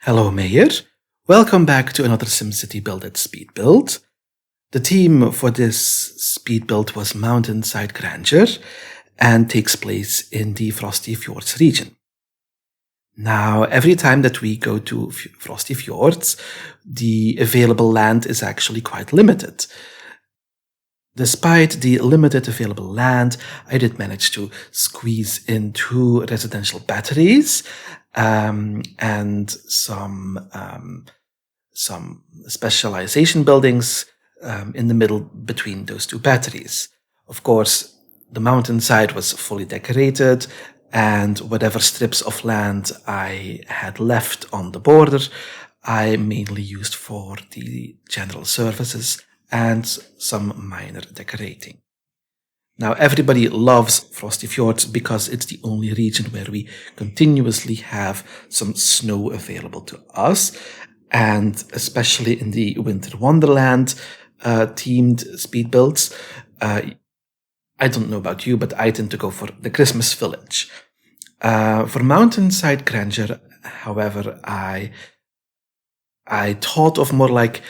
Hello, Mayor. Welcome back to another SimCity BuildIt speed build. The theme for this speed build was Mountainside Grandeur and takes place in the Frosty Fjords region. Now, every time that we go to Frosty Fjords, the available land is actually quite limited. Despite the limited available land, I did manage to squeeze in 2 residential batteries and some specialization buildings in the middle between those 2 batteries. Of course, the mountainside was fully decorated, and whatever strips of land I had left on the border, I mainly used for the general services and some minor decorating. Now, everybody loves Frosty Fjords because it's the only region where we continuously have some snow available to us, and especially in the Winter Wonderland themed speed builds. I don't know about you, but I tend to go for the Christmas Village. For Mountainside Grandeur, however, I thought of more like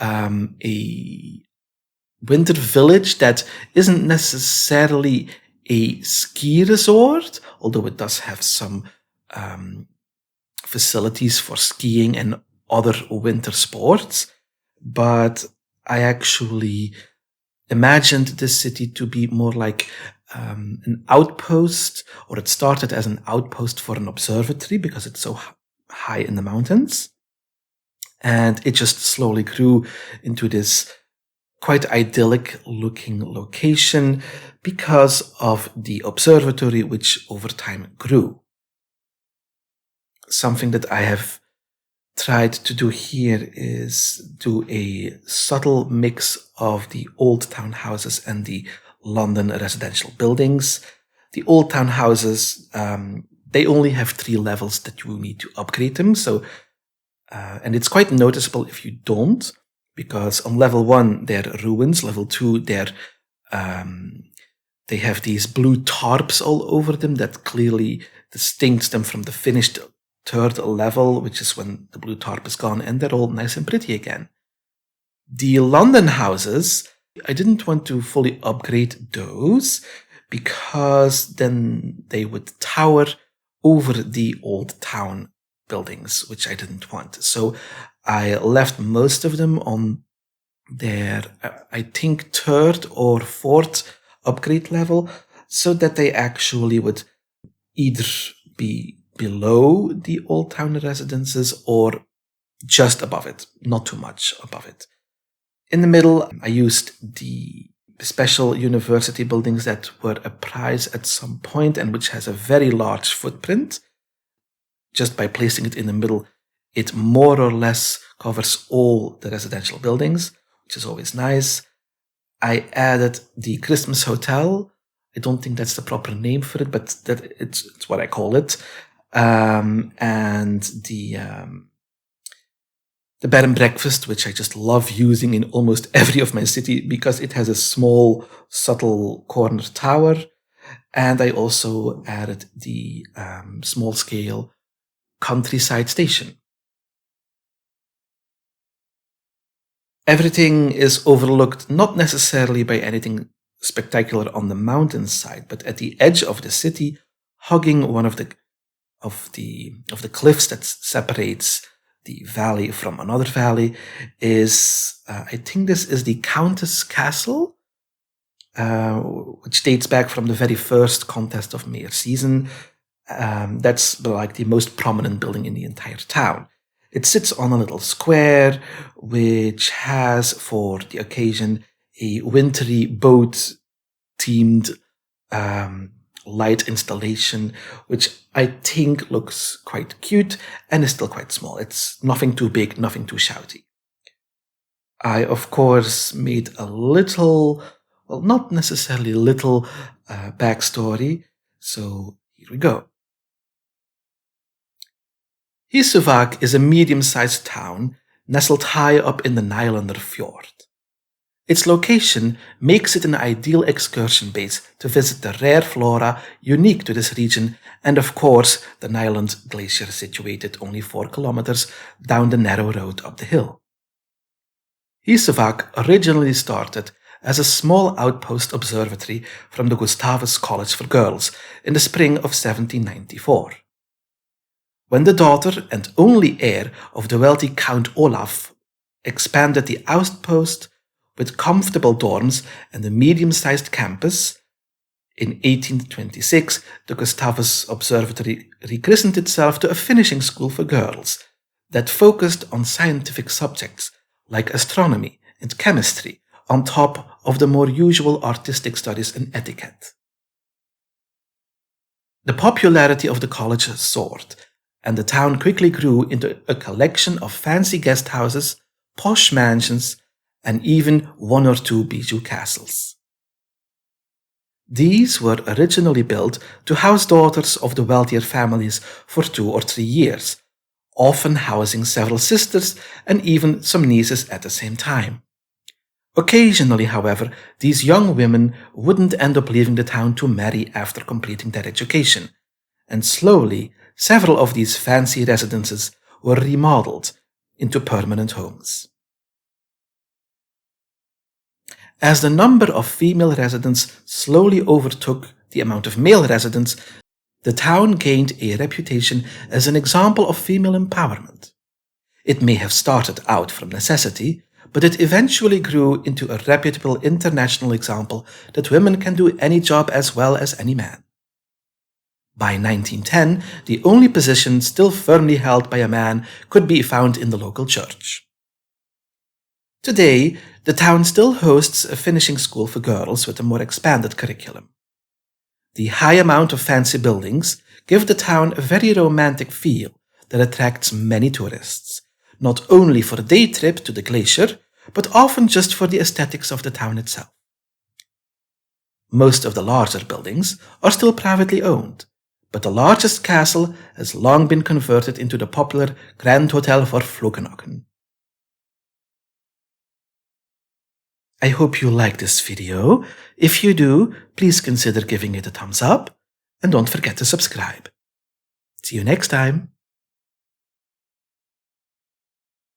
a winter village that isn't necessarily a ski resort, although it does have some facilities for skiing and other winter sports. But I actually imagined this city to be more like an outpost, or it started as an outpost for an observatory because it's so high in the mountains. And it just slowly grew into this quite idyllic looking location because of the observatory, which over time grew. Something that I have tried to do here is do a subtle mix of the old townhouses and the London residential buildings. The old townhouses, they only have 3 levels that you need to upgrade them. So, and it's quite noticeable if you don't, because on level 1, they're ruins. Level 2, they have these blue tarps all over them that clearly distincts them from the finished 3rd level, which is when the blue tarp is gone, and they're all nice and pretty again. The London houses, I didn't want to fully upgrade those because then they would tower over the old town buildings, which I didn't want. So I left most of them on their, I think, 3rd or 4th upgrade level, so that they actually would either be below the old town residences or just above it, not too much above it. In the middle, I used the special university buildings that were a prize at some point and which has a very large footprint. Just by placing it in the middle, it more or less covers all the residential buildings, which is always nice. I added the Christmas Hotel. I don't think that's the proper name for it, but it's what I call it. And the bed and breakfast, which I just love using in almost every of my city because it has a small, subtle corner tower. And I also added the small scale countryside station. Everything is overlooked not necessarily by anything spectacular on the mountainside, but at the edge of the city, hugging one of the cliffs that separates the valley from another valley is, I think this is the Countess Castle, which dates back from the very first contest of Mayor season. That's like the most prominent building in the entire town. It sits on a little square, which has, for the occasion, a wintry boat-themed light installation, which I think looks quite cute and is still quite small. It's nothing too big, nothing too shouty. I, of course, made a little, well, not necessarily little, backstory. So here we go. Hîsùvåk is a medium-sized town nestled high up in the Nylunder Fjord. Its location makes it an ideal excursion base to visit the rare flora unique to this region and, of course, the Nylund glacier situated only 4 kilometers down the narrow road up the hill. Hîsùvåk originally started as a small outpost observatory from the Gustavus College for girls in the spring of 1794. When the daughter and only heir of the wealthy Count Olaff expanded the outpost with comfortable dorms and a medium-sized campus, in 1826 the Gustavus Observatory rechristened itself to a finishing school for girls that focused on scientific subjects like astronomy and chemistry on top of the more usual artistic studies and etiquette. The popularity of the college soared, and the town quickly grew into a collection of fancy guest houses, posh mansions, and even 1 or 2 bijou castles. These were originally built to house daughters of the wealthier families for 2 or 3 years, often housing several sisters and even some nieces at the same time. Occasionally, however, these young women wouldn't end up leaving the town to marry after completing their education, and slowly several of these fancy residences were remodeled into permanent homes. As the number of female residents slowly overtook the amount of male residents, the town gained a reputation as an example of female empowerment. It may have started out from necessity, but it eventually grew into a reputable international example that women can do any job as well as any man. By 1910, the only position still firmly held by a man could be found in the local church. Today, the town still hosts a finishing school for girls with a more expanded curriculum. The high amount of fancy buildings give the town a very romantic feel that attracts many tourists, not only for a day trip to the glacier, but often just for the aesthetics of the town itself. Most of the larger buildings are still privately owned, but the largest castle has long been converted into the popular Grand Hotel for Vlokenakken. I hope you like this video. If you do, please consider giving it a thumbs up and don't forget to subscribe. See you next time.